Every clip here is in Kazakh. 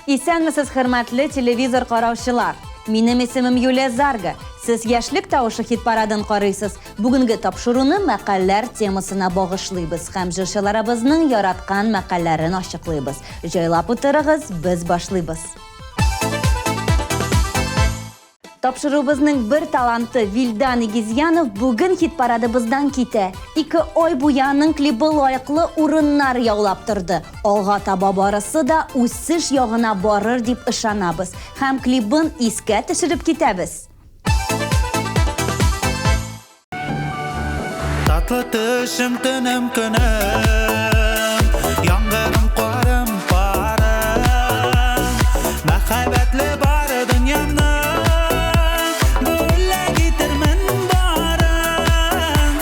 Исәнмесез, хөрмәтле телевизор караучылар. Минем исемем Юлия Зарга. Сез яшьлек тавышы хит парадын карыйсыз. Бүгенге тапшыруны мәкаләләр темасына багышлыйбыз һәм җырчыларыбызның яраткан мәкаләләрен ачыклыйбыз. Җайлап утырыгыз, без башлыйбыз. Тапшырубызның бер таланты Вилдан Игезьянов бүген хит парадыбыздан китә. 2 ай буяның клипы лайыклы урыннар яулап торды. Алга таба барысы да үсеш ягына барыр дип ышанабыз. Һәм клипын искә төшереп китәбез. Tatlı tışım tınım kınım, yangınım qarım parım, məxəbətli barı dünyamın, böyle getirmən barım.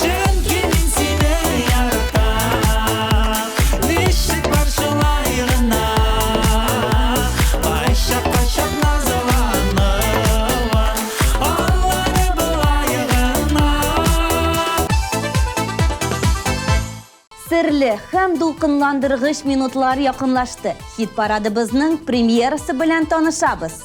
Çünkü min seni yaratam, nişik var şu layığına, qaşaq qaşaq nazılanım, Allah'ını bu layığına. Серле һәм дулкынландыргыч минутлар якынлашты. Хит парадыбызның премьерасы белән танышабыз.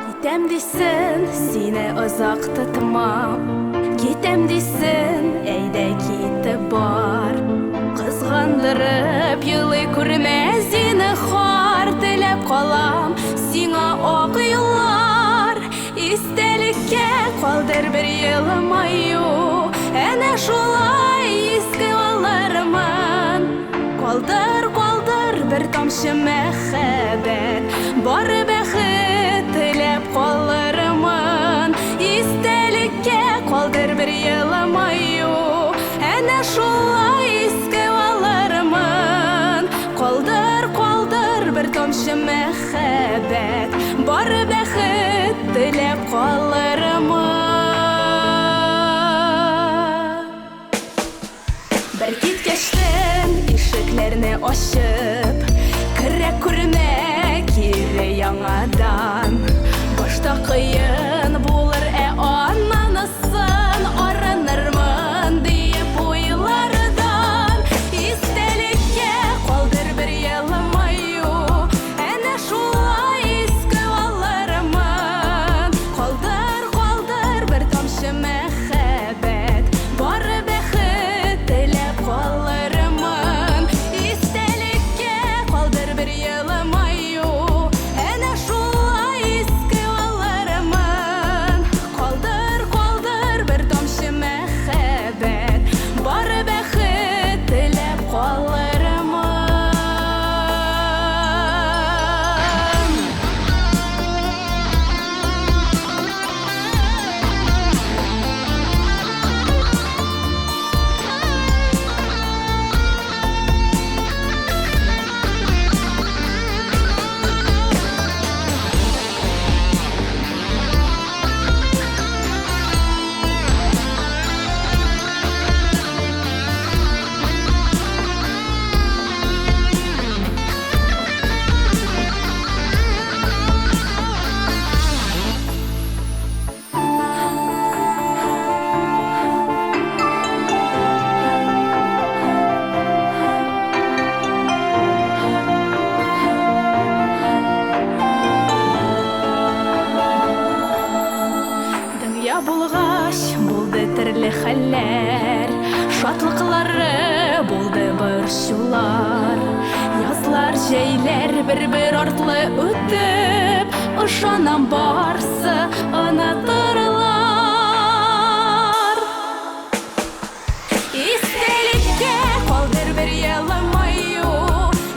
Китәм дисен, сине озак тотмам. Китәм дисен, әйдә китеп бар. Кызгандырып елый күрмәс зинһар, теләп калам сиңа ак юллар. Истәлеккә калдыр бер елмаю, әнә шулай иске алырмын. Калдыр, калдыр бер тамчы мәхәббәт, бары бәхет теләп калырмын. Истәлеккә калдыр бер елмаю, әнә шулай иске алырмын. Калдыр, калдыр бер тамчы мәхәббәт, бары бәхет теләп калырмын. Бер киткәчтен ишекләрне ачып, керә күрмә кире яңадан. Башта кыен булыр, аннан арынырмын диеп уйлардан. Истәлеккә калдыр бер елмаю, әнә шулай иске алырмын. Калдыр, калдыр бер тамчы мәхәббәт, бары бәхет теләп калырмын. Истәлеккә калдыр бер елмаю, әнә шулай иске алырмын. Калдыр, калдыр бер тамчы мәхәббәт, бары бәхет теләп калырмын. Дөнья булгач булды төрле хәлләр, шатлыклары булды борчулар. Язлар, җәйләр бер-бер артлы үтеп, ышанам барсы онытырлар. Истәлеккә калдыр бер елмаю,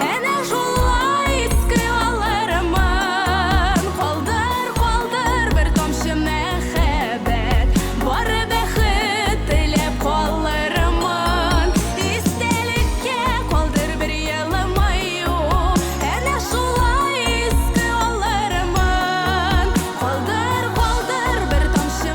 әнә шулай иске алырмын. Калдыр, калдыр бер тамчы мәхәббәт, бары бәхет теләп калырмын. Истәлеккә калдыр бер елмаю, әнә шулай иске алырмын. Калдыр, калдыр бер тамчы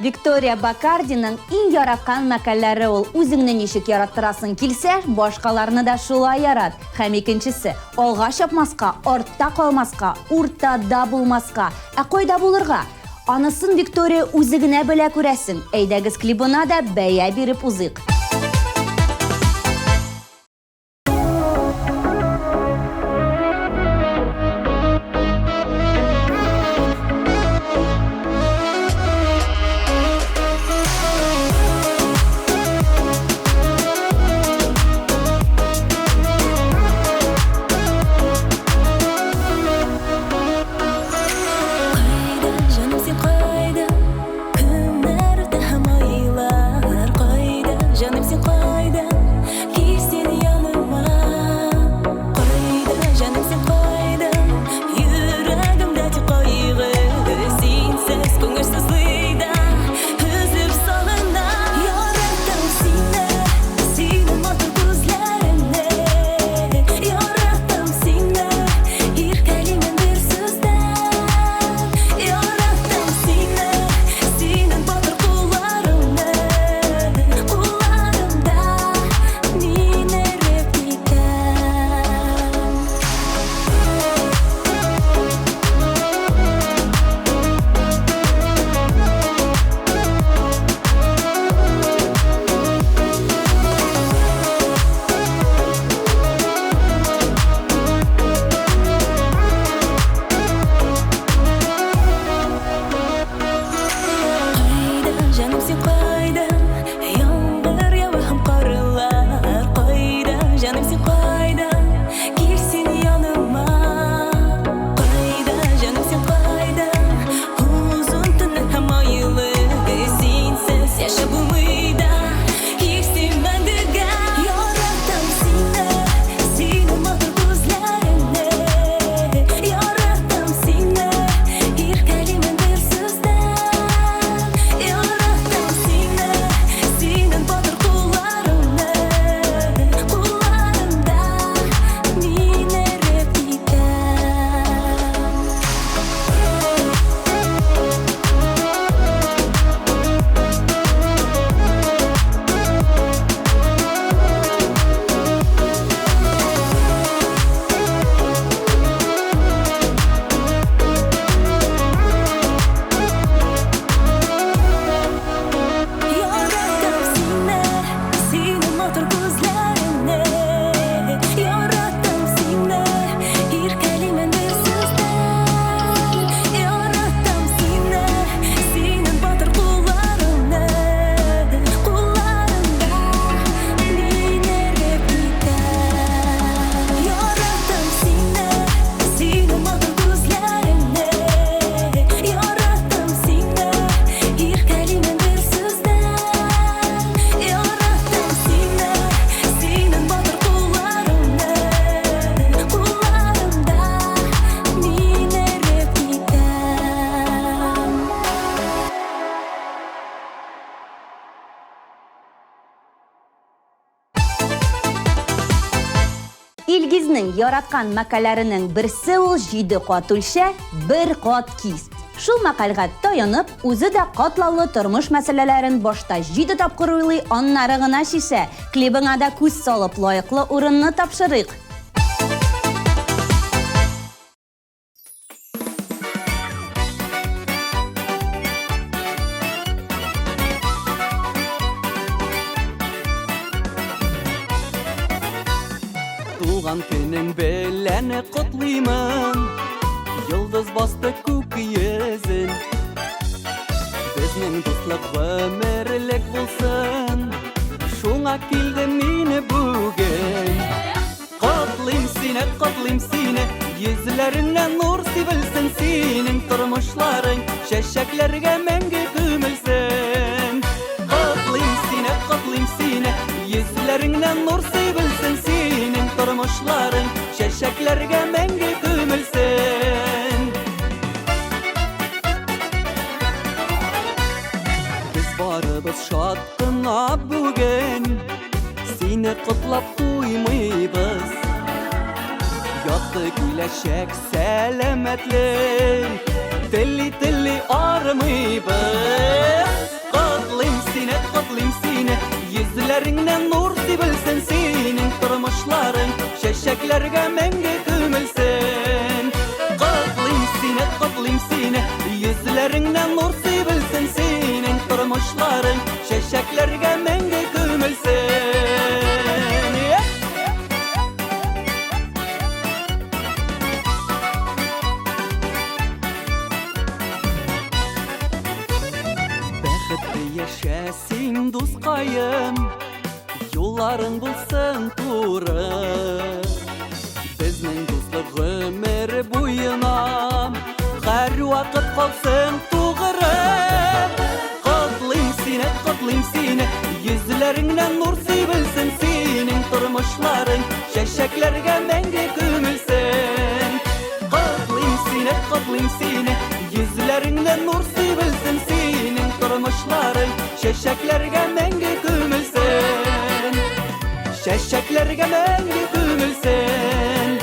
Виктория Бакардиның иң яраткан мәкаләләре ул үзеңне ничек яраттырасың килсә, башкаларны да шулай ярат. Һәм икенчесе, алга чапмаска, артта калмаска, уртада булмаска, ә кайда булырга? Анысын Виктория үзе генә белә күрәсең. Әйдәгез клибына да бәя биреп узыйк. Илгизнең яраткан мәкаләренең берсе ул 7 кат үлчә, 1 кат кис. Шул мәкалгә таянып, үзе дә катлаулы тормыш мәсьәләләрен башта 7 тапкыр уйлый, аннары гына чишә. Клибыңа да күз салып лаеклы урынны тапшырыйк. Туган көнең белән котлыймын, йолдыз басты күк йөзен. Безнең дуслык гомерлек булсын, шуңа килдем мине бүген. Котлыйм сине, йөзләреңнән нур сибелсен, синең тормышларың чәчәкләргә мәңге күмелсен. Котлыйм сине, йөзләреңнән нур сибелсен, синең тормышларың чәчәкләргә мәңге күмелсен. Без барыбыз шат кына бүген, сине котлап туймыйбыз. Якты киләчәк сәламәтлек, телли армыйбыз. Kutlayım seni Yüzlerinden nur sivilsin senin Durmuşların şeşeklerge menge kümülsün Kutlayım seni Yüzlerinden nur sivilsin senin Durmuşların şeşeklerge menge kümülsün Yaşasın dostkayım Yolların bulsun tuğrı Bizning dostluk ömür boyuna Her vakit kalsın tuğrı Kutlayım seni Yüzlerinden nur sivilsin senin Durmuşların şeşeklerge menge kümülsün Kutlayım seni Yüzlerinden nur sivilsin senin Durmuşların şeşeklerge menge kümülsün Şeşeklerge menge kümülsün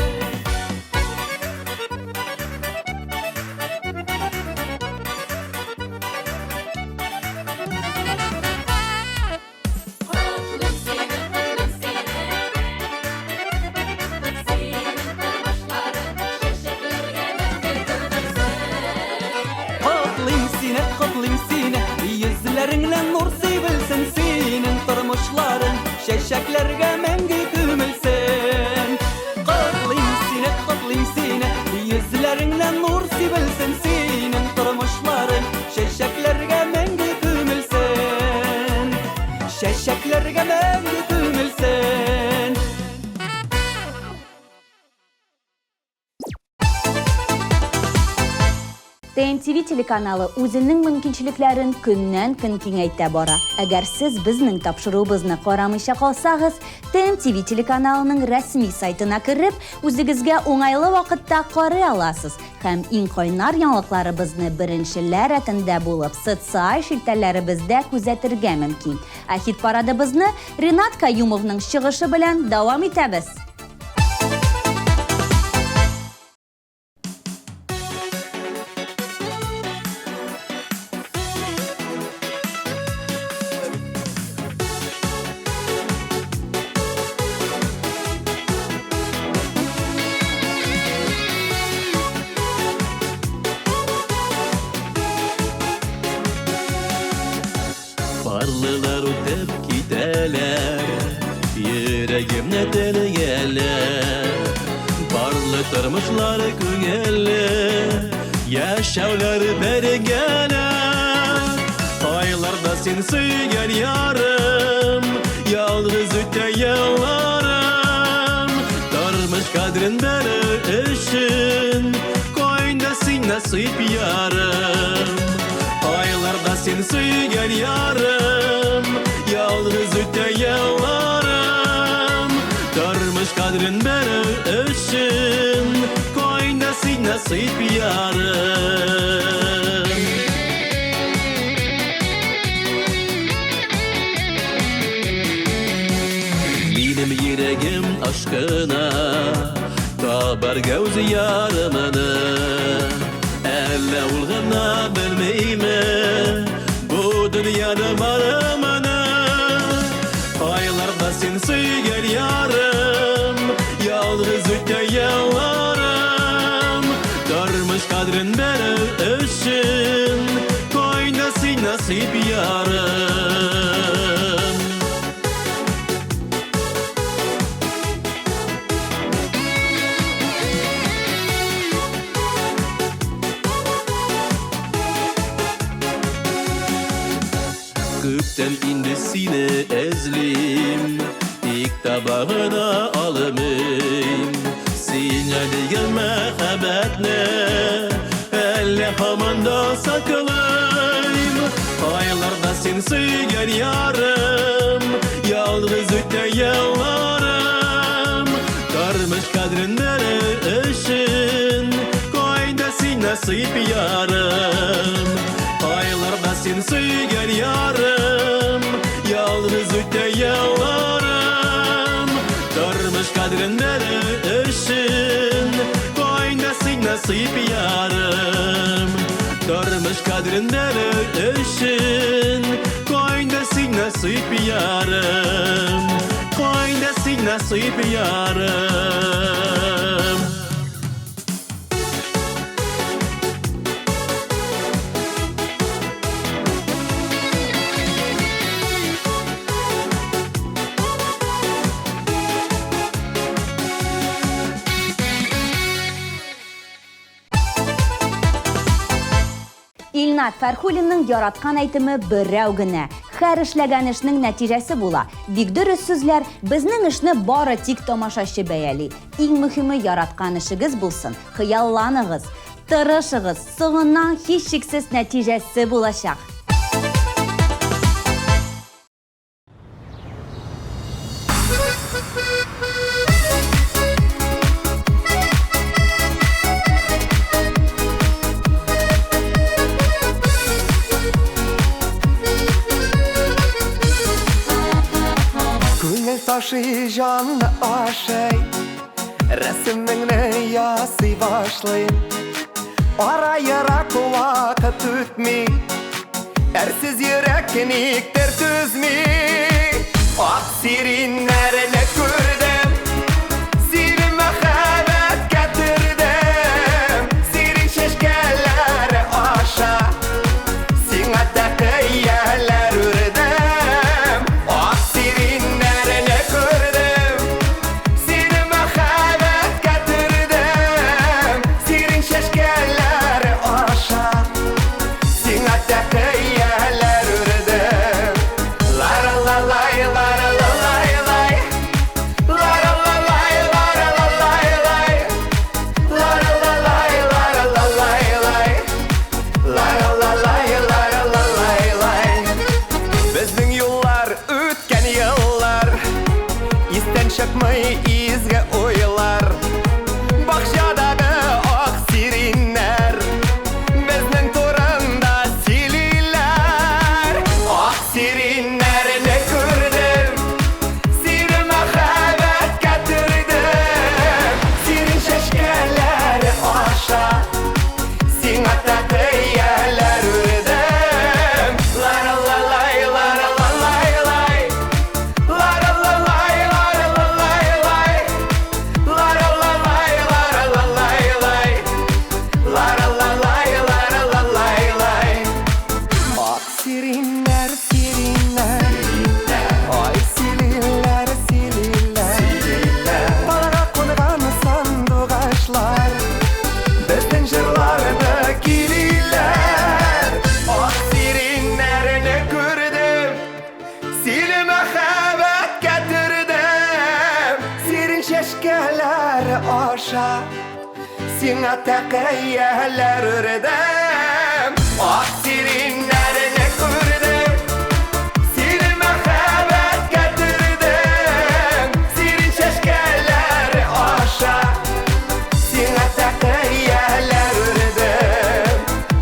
Kutlayım seni Yüzlerinden nur sivilsin senin Durmuşların şeşeklerge menge kümülsün Kutlayım seni Yüzlerinden nur sivilsin senin Durmuşların şeşeklerge menge kümülsün Şeşeklerge menge kümülsün TMTV телеканалы үзенең мөмкинчелекләрен көннән-көн киңәйтә бара. Әгәр сез безнең тапшыруыбызны карамыйча калсагыз, TMTV телеканалының рәсми сайтына кереп, үзегезгә уңайлы вакытта карый аласыз һәм иң кайнар яңалыкларыбызны беренчеләр рәтендә булып, социаль шелтәләребездә күзәтергә мөмкин. Ә хит парадыбызны Ринат Каюмовның чыгышы белән дәвам итәбез. Barlılar ötüp gideler Yüreğimne deligeler Barlı tırmışlar gügeler Yaşavlar bergeler Aylarda sen söygen yarım Yalnız öte yıllarım Darmış kadrin beri ışın Koyunda sin nasip yarım Aylarda sen söygen yarım Yalnız öte yıllarım Darmış kadrin beri ışın Koyunda sin nasip yarım Benim yüreğim aşkına Tabar gözü yarımını Elle ulğına bilmeyme Bu dünyanın arımını Aylarda sen söygen yarım Yalnız öte yıllarım Darmış kadrin beri ışın Koynası nasip yarım Gökten indi sine ezlim İlk tabağına alımım Sinyali mehabbetine Elle hamanda saklayım Aylarda sen söygen yarım Yalnız öte yıllarım Darmış kadrin beri ışın Koynası nasip yarım Aylarda sen söygen yarım Yalnız öte yıllarım Darmış kadrin beri ışın Koynası nasip yarım Darmış kadrin beri ışın nasip yarım. Ilnat Fərxulinning yaratqan aytimi birrəv gina. Hər işləgən işning nəticəsi buла. Бик dürüst sözlər bizning ishni bari tik tomoshachi bayali. Eng muhimi yaratqan ishig'iz bo'lsin. Xiyollanig'iz, tirishig'iz, so'ngidan hech cheksiz natijasi bo'lashaq. Күңел ташый жанны ашай, рәсемеңне ясый башлыйм. Ара-ярак вакыт үтми, әрсіз йөрәк никтер түзми. Ак сириннәрне күрдем, сирин мәхәббәт кәтердем. Сирин чәчкәләре аша, сиңа тәкъияләр үрдем. Ак сириннәрне күрдем, сирин мәхәббәт кәтердем. Сирин чәчкәләре аша, сиңа тәкъияләр үрдем. Ла-ла-ла-лай, ла-ла-ла-лай-лай, ла-ла-ла-лай, ла-ла-ла-лай-лай, ла-ла-ла-лай, ла-ла-ла-лай-лай, ла-ла-ла-лай, ла-ла-ла-лай-лай. Безнең юллар үткән еллар, истән чыкмый изге уйлар. Бакчадагы ак сириннәр безнең турында сөйлиләр. Ак сириннәрне күрдем, сирин мәхәббәт кәтердем. Сирин чәчкәләре аша, сиңа тәкъияләр үрдем. Ла-ла-ла-лай, ла-ла-ла-лай-лай, ла-ла-ла-лай, ла-ла-ла-лай-лай, ла-ла-ла-лай, ла-ла-ла-лай-лай, ла-ла-ла-лай, ла-ла-ла-лай-лай. Ак сириннәр, сириннәр, ай сириннәр, сириннәр. Балага кунган сандугачлар, безнең җырларны килиләр. Ак сириннәрне күрдем, сирин мәхәббәт кәтердем. Сирин чәчкәләре аша, сиңа тәкъияләр үрдем. Ак сириннәрне күрдем, сирин мәхәббәт кәтердем. Сирин чәчкәләре аша, сиңа тәкъияләр үрдем.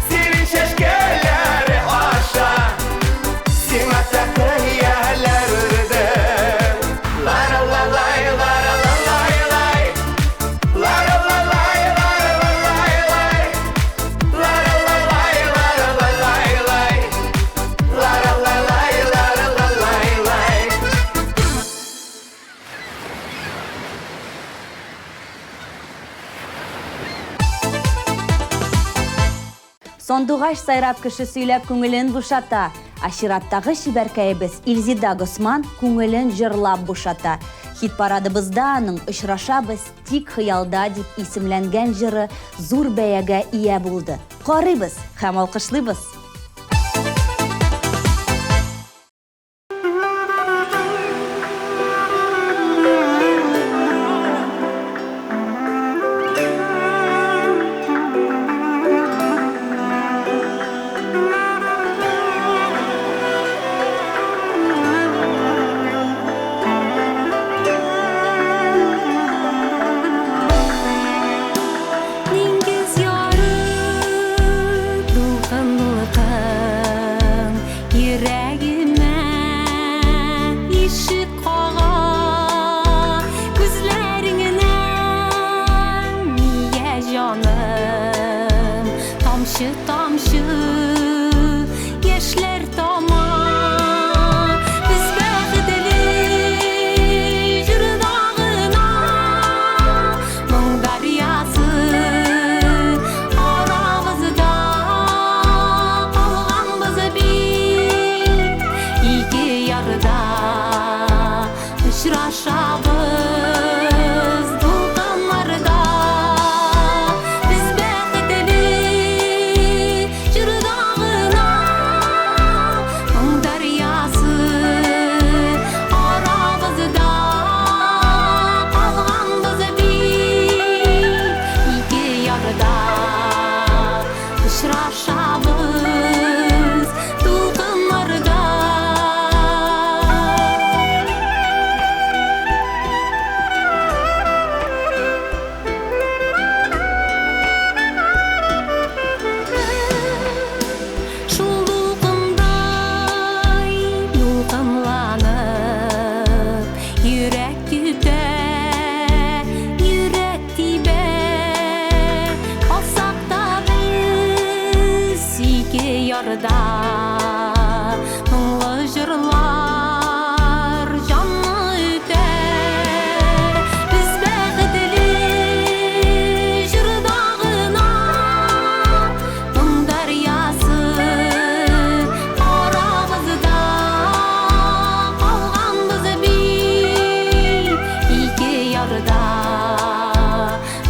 Сирин чәчкәләре аша, сиңа тәкъияләр үрдем. Ла-ла-ла-лай, ла-ла-ла-лай-лай, ла-ла-ла-лай, ла-ла-ла-лай-лай, ла-ла-ла-лай, ла-ла-ла-лай-лай, ла-ла-ла-лай, ла-ла-ла-лай-лай. Сандугач сайрап кеше сөйләп күңелен бушата. Ашираттагы шибәркәебез Илзида Госман күңелен җырлап бушата. Хит парадыбызда аның очрашабыз тик хыялда дип исемләнгән җыры зур бәягә ия булды. Карыйбыз һәм алкышлыйбыз. Диңгез яры дулкынлыкың йөрәгемә ишек кага. Күзләреңнән мия җаным, тамчы тамчы яшьләр тама. Без бәхетле җырдагы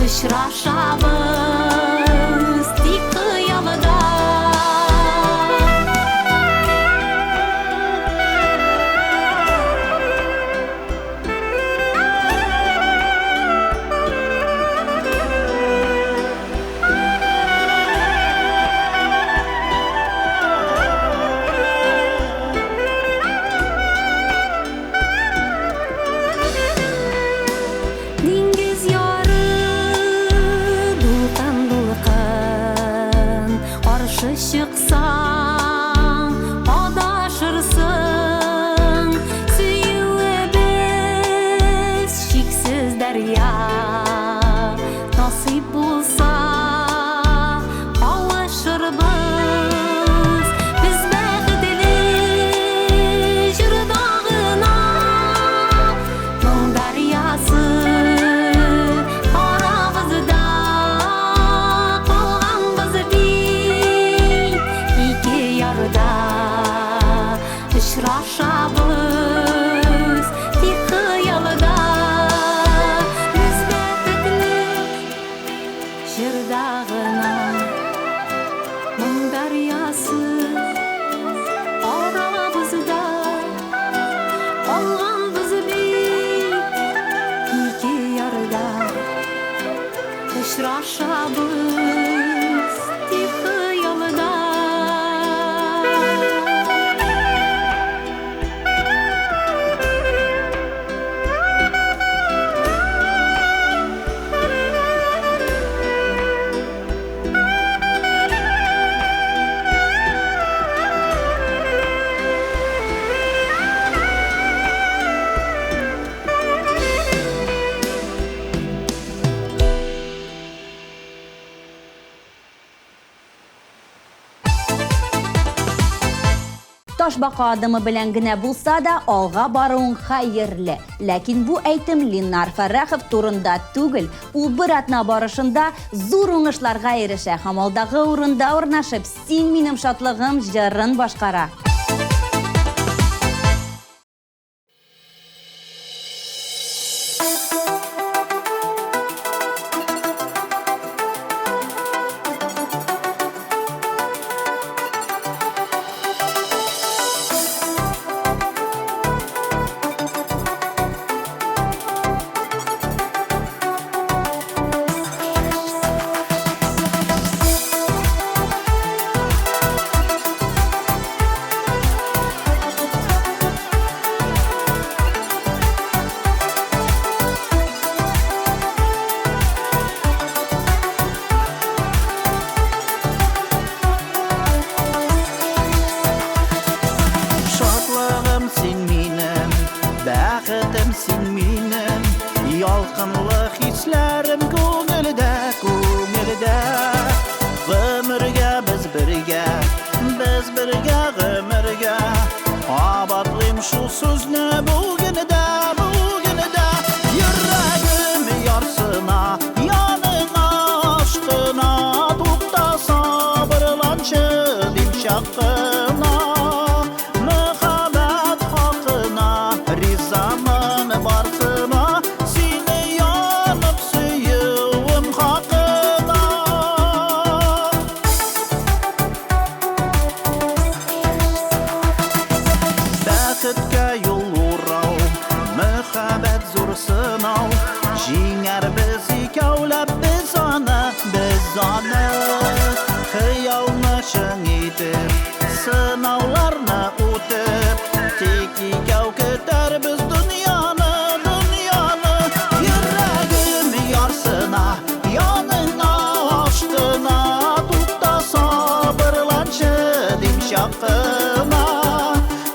Uçraşabız dik kıyamada. Dingiz yarı dulkan dulkan, qarşı çıksan adaşırsın. Süyübüz şiksiz derya, nasip bulsa kavuşurbuz. Biz bəxtli jırdağına Mun deryası aramızda kalgan biz bir iki yarıda uçraşabız dik kıyalıda. Biz bəxtli jırdağına Mun deryası aramızda kalgan biz bir iki yarıda uçraşabız dik kıyalıda. Toshbaqa adımı bilan gina bulsa da olg'a baruun xayrli. Lakin bu aytim Linnar Farraxov turunda tugil, u bir atna barışında zo'r o'ngishlarga erisha, hamoldagi o'rinda o'rnashib, sen menim shodlig'im jarrin boshqara. Şadlığım sen benim, bəxtim sen benim. Yalqınlı hislerim ko'ngilda, ko'ngilda. Ömürge biz birge ömürge. Abadlayım şu sözünü bugünde, bugünde. Yüreğim yarsına, yanına aşkına. Tukta sabırlançı dimşakına. Muhabbet hakkına, rizamın varsına. Seni yanıp süyüğüm hakkına. Бәхеткә юл урау, мөхәббәт зур сынау. Җиңәр без икәүләп без аны. Хыялны чын итеп, сынауларны үтеп. Тик икәү көтәрбез дөньяны, дөньяны. Йөрәгем ярсына, яныңа ашкына. Тукта сабырланчы димшакына.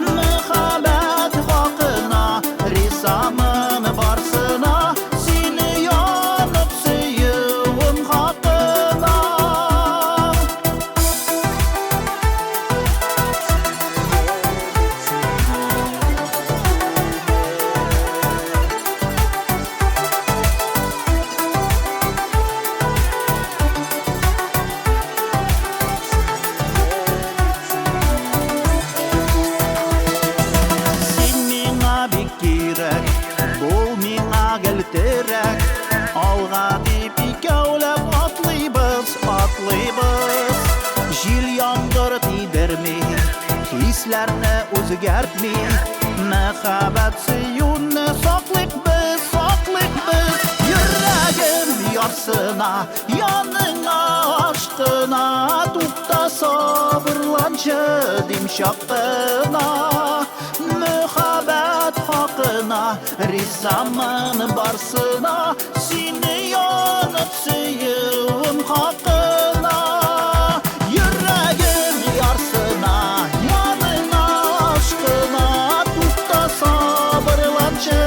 Muhabbet hakkına, rizamın varsına. Seni yanıp süyüğüm hakkına. o'zgartmi Muhabbat suyunni saqlik biz Yuragim yorsina yoningga aşkına To'xta sabırlanchi dimshoqqina Muhabbat haqına rizaman barsına Seni yonib suyuvim haqına Yuragim yorsina yoningga aşkına To'xta sabırlanchi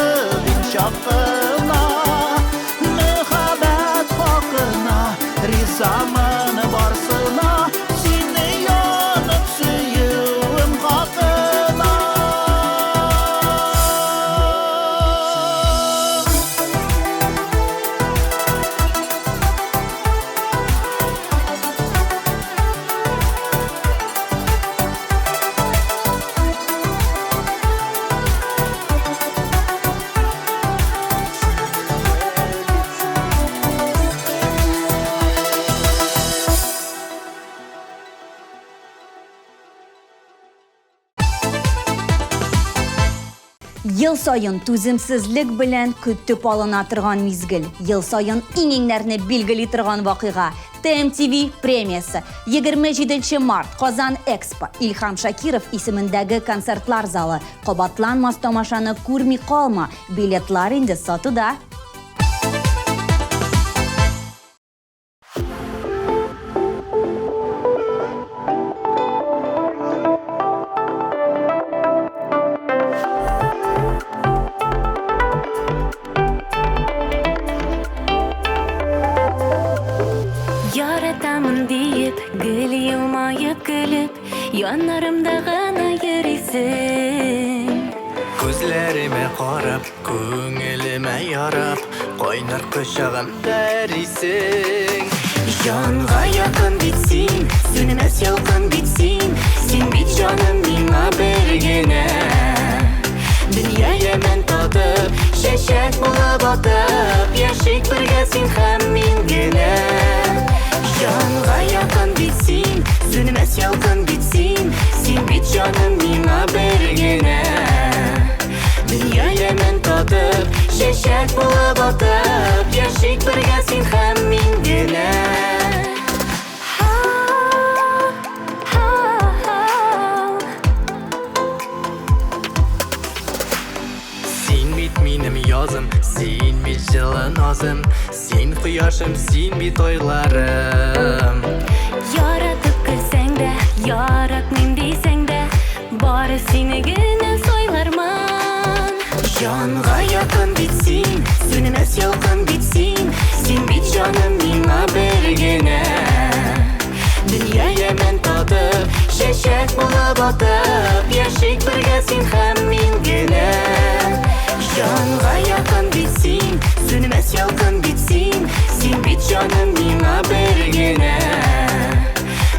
dimshoqqina Muhabbat haqına rizaman barsına Seni yonib suyuvim haqına Yıl sayın tuzimsizlik bilen kütüp alına turgan mizgil. Yıl sayın inginglarni belgili turgan vaqiga. TMTV premiyasi 27 mart Qozon Expo İlham Shakirov ismindagi konsertlar zali. Qobatlanmas tomoshani ko'rmay qolma. Biletlar endi sotuvda. Yarataman deyip gül yılmayıp gülüp Yanlarımda gana yürüsün Gözlerime qarab, ko'ngilime yarab Qaynar quchog'imda erisin Jonga yaqin bitsin, sönmez yolqin bitsin Sen bit jonim menga bergina Dunyoga men totib, shashak bo'lib otib Yashik birga sen ham mengina Jonga yaqin bitsin, sönmez yolqin bitsin Sen bit jonim menga bergina Dunyoga men totib, shashak bo'lib otib Yashik birga sen ham mengina Sen bit menim yozim, sen bit жылы nozim Sen quyoshim, sen bit oylarim Yaratib kılsang da, yaratmayim deysang da Bari senigina so'ylarman Jonga yaqin bitsin, sönmez yolqin bitsin Sen bit jonim menga bergina Dunyoga men totib, shashak bo'lib otib Yashik birga sen ham mengina Jonga yaqin bitsin, sönmez yolqin bitsin Sen bit jonim menga bergina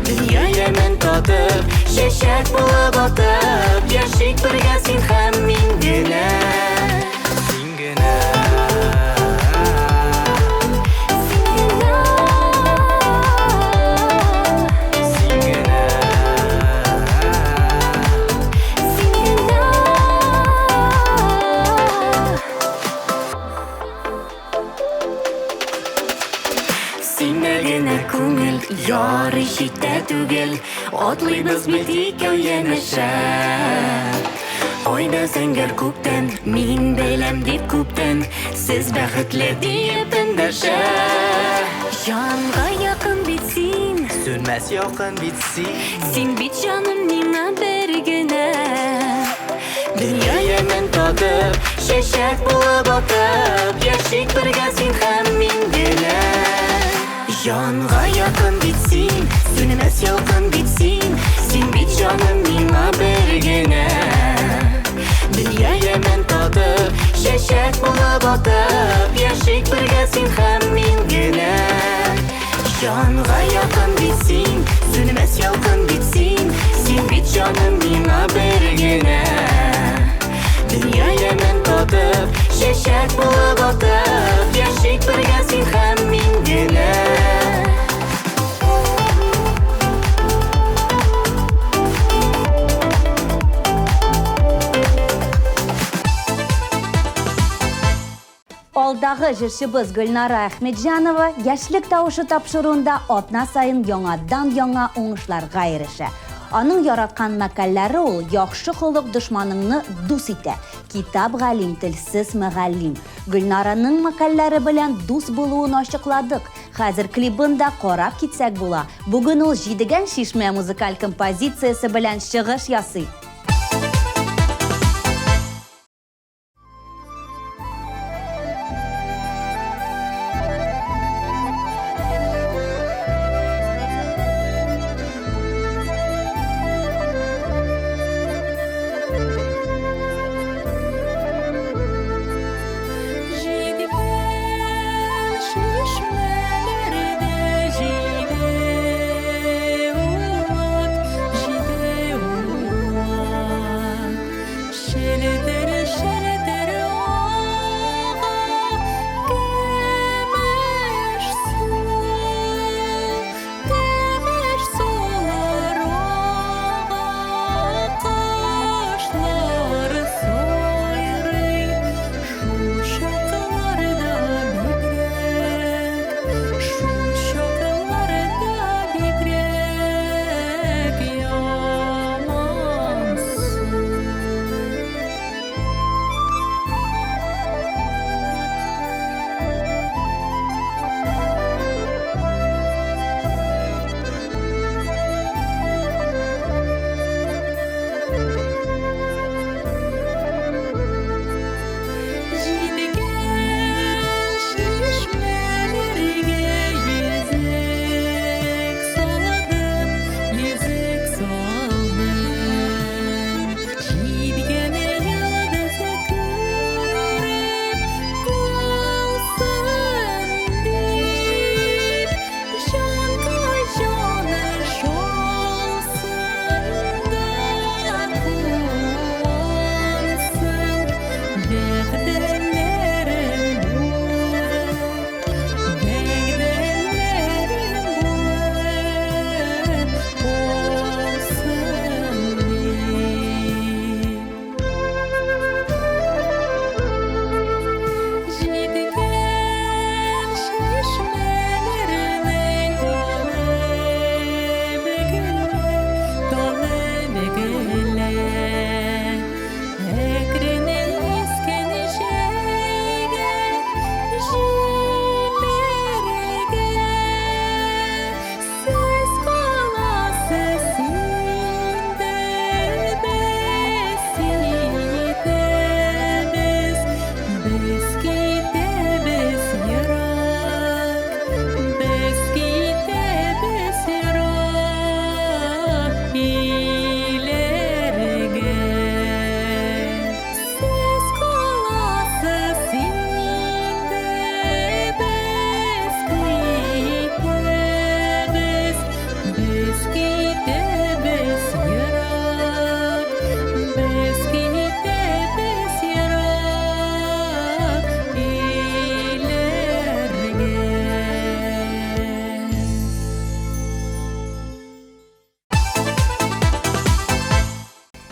Dunyoga men totib, shashak bo'lib otib Yashik birga sen ham mengina Singina Singina Sendagina ko'ngil yori shitda tugil Otlaymiz biz ikkow yanashab Oyda sangar ko'kdan men bilam deb ko'pdan Siz baxtli deb indashab Jonga yaqin bitsin, Sönmez yolqin bitsin sen bit jonim menga bergina Dunyoga men totib, shashak bo'lib otib Yashik birga sen ham mengina Jonga yaqin bitsin, sönmez yolqin bitsin Sen bit jonim menga bergina Dunyoga men totib, shashak bo'lib otib Yashik birga sen ham mengina Jonga yaqin bitsin, sönmez yolqin bitsin Sen bit jonim menga bergina Dunyoga men totib, shashak bo'lib otib Yashik birga sen ham mengina Финалдагы җырчыбыз Гөлнара Әхмәтҗанова яшьлек тавышы тапшыруында атна сайын яңа уңышларга ирешә. Аның яраткан мәкалләре ул яхшы холык дошманыңны дус итә. Китап галим, телсез мөгаллим. Гөлнараның мәкалләре белән дус булуын ачыкладык. Хәзер клибын да карап китсәк була. Бүген ул җидегән шишмә музыкаль композициясе белән чыгыш ясый.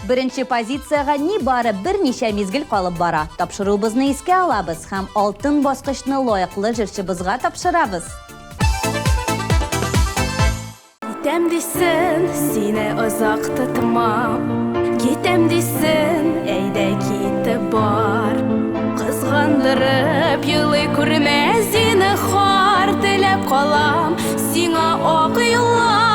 Беренче позицияга нибары берничә мизгел калып бара. Тапшыруыбызны искә алабыз һәм алтын баскычны лаеклы җырчыбызга тапшырабыз. Китәм дисен, сине озак тотмам. Китәм дисен, әйдә китеп бар. Кызгандырып елый күрмә зинһар, теләп калам сиңа ак юллар.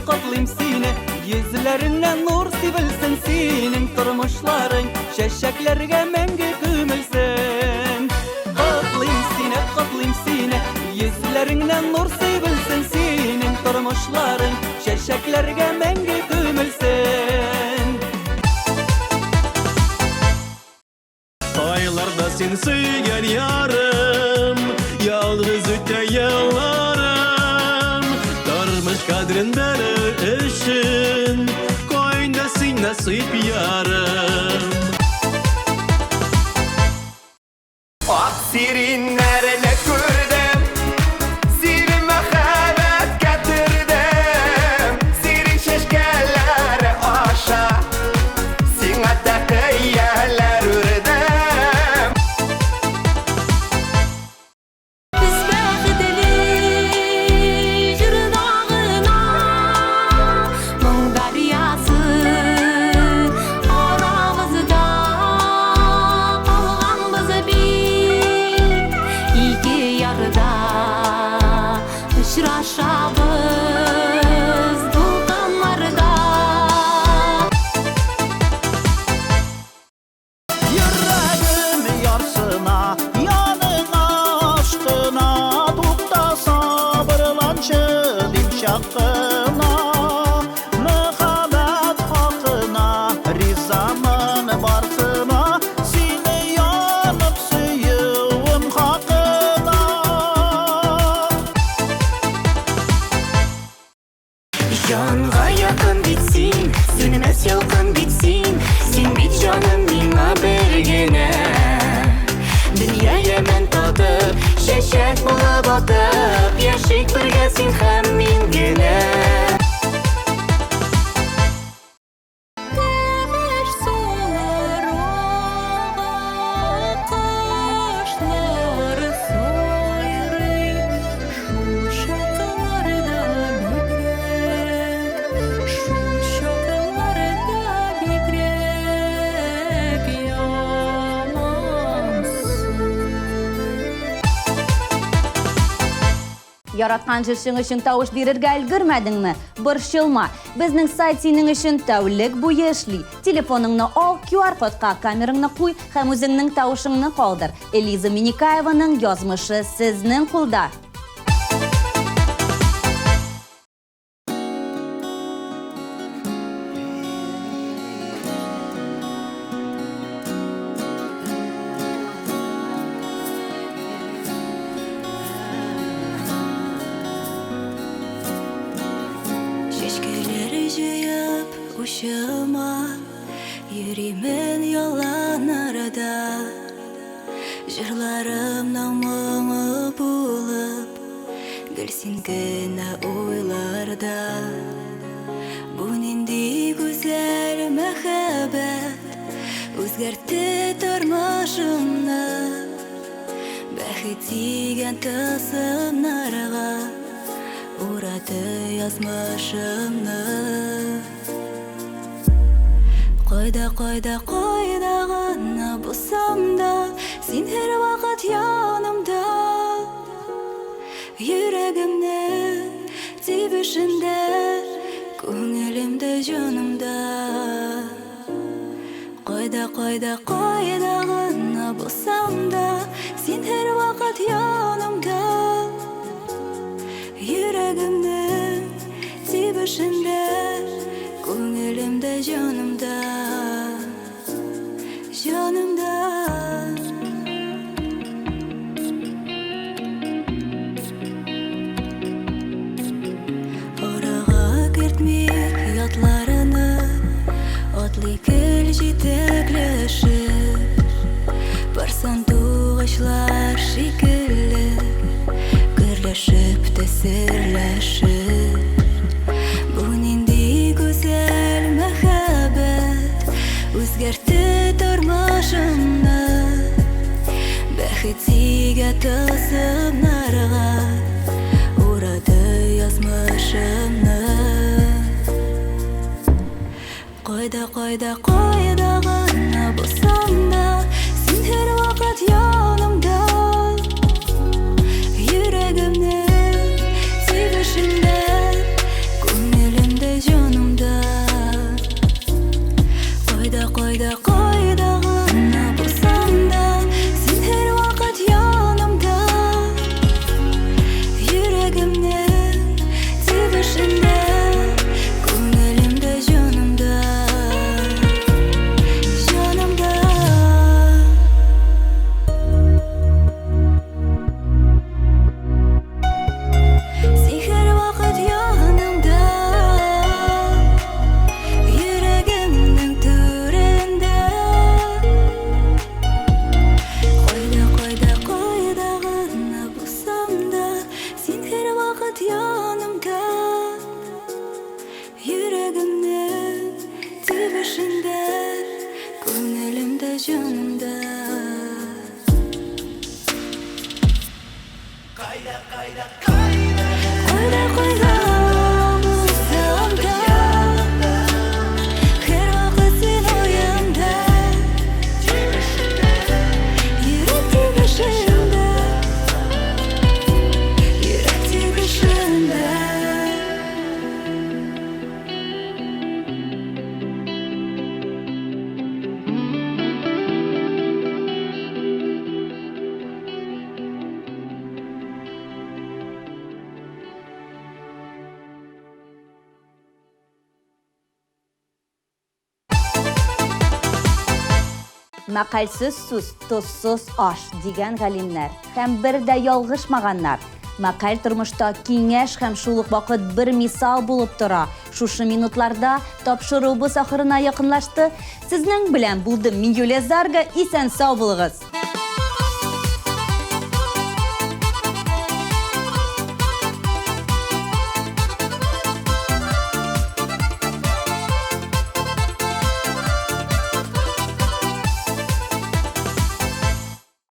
Котлыйм сине, йөзләреңнән нур сибелсен, синең тормышларың чәчәкләргә мәңге күмелсен. Котлыйм сине, йөзләреңнән нур сибелсен, синең тормышларың чәчәкләргә мәңге күмелсен. Айларда син сөйгән ярым, ялгыз Kalmış kadrinden ışın Koyunda sin nasip yarım Aksirinlerine kürdüm Sirime xebet getirdim Sirin şeşkeleri aşa Sinataki yerler ürdüm Biz bəxtli jırdağına Мұң дариясы Арамызда қалғанбыз bir İki yarıda ұшырашабыз толқынларда Yüreğim yarsına, yanına aşkına Tukta sabırlançı dimşakına Muhabbet hakkına, rizamın barkına Seni yanıp suyum hakkına Жанға якын битсин, сөнмәс ялкын битсин Син бит жаным миңа бергенә Дөнья яман татып, чәчәк булып атып Яшик бергә син һәм мин генә Тәмәш сулар Кашлар сойрый Шушакаларда бигрәк Шушакаларда бигрәк Ямансың Яраткан җырчың өчен тавыш бирергә өлгермәдеңме? Борчылма. Безнең сайт синең өчен тәүлек буе эшли. Телефоныңны ал, QR кодка камераңны куй һәм үзеңнең тавышыңны калдыр. Элиза Миникаеваның язмышы сезнең кулда. Чәчкәләр җыеп ушыма Йөримен ялан арада Җырларымның моңы булып Гел син генә уйларда Бу нинди гүзәл мәхәббәт Үзгәртте тормышымны Бәхет тигән тылсымнарга Урады язмышымны Кайда гына булсам да Син һәр вакыт янымда Йөрәгемнең тибешендә Күңелемдә җанымда Кайда гына булсам да Син һәр вакыт янымда Йөрәгемнең тибешендә Күңелемдә җанымда Җанымда Арага кертмик ятларыны Атлый көл җитәкләшеп Барсан тугычлар шикелле Гөрләшеп тәсерләшеп Бу нинди гүзәл мәхәббәт Үзгәртте тормышымны Бәхет тигән тылсымнарга Урады язмышымны Кайда гына булсам да Син һәр вакыт янымда Йөрәгемнең тибешендә Күңелемдә җанымда Кайда гына булсам да Син һәр вакыт янымда Йөрәгемнең тибешендә Күңелемдә җанымда жөнімді Қайда мұздамда Хер вақыт сен ойымда Жүректегі шында Жүректегі шында Мәкальсез сүз, тозсыз аш дигән галимнәр һәм бер дә ялгышмаганнар. Мәкаль тормышта киңәш һәм шул ук вакыт бер мисал булып тора. Шушы минутларда тапшыруыбыз ахырына якынлашты. Сезнең белән булдым мин Юлия Зарга, исән сау булыгыз.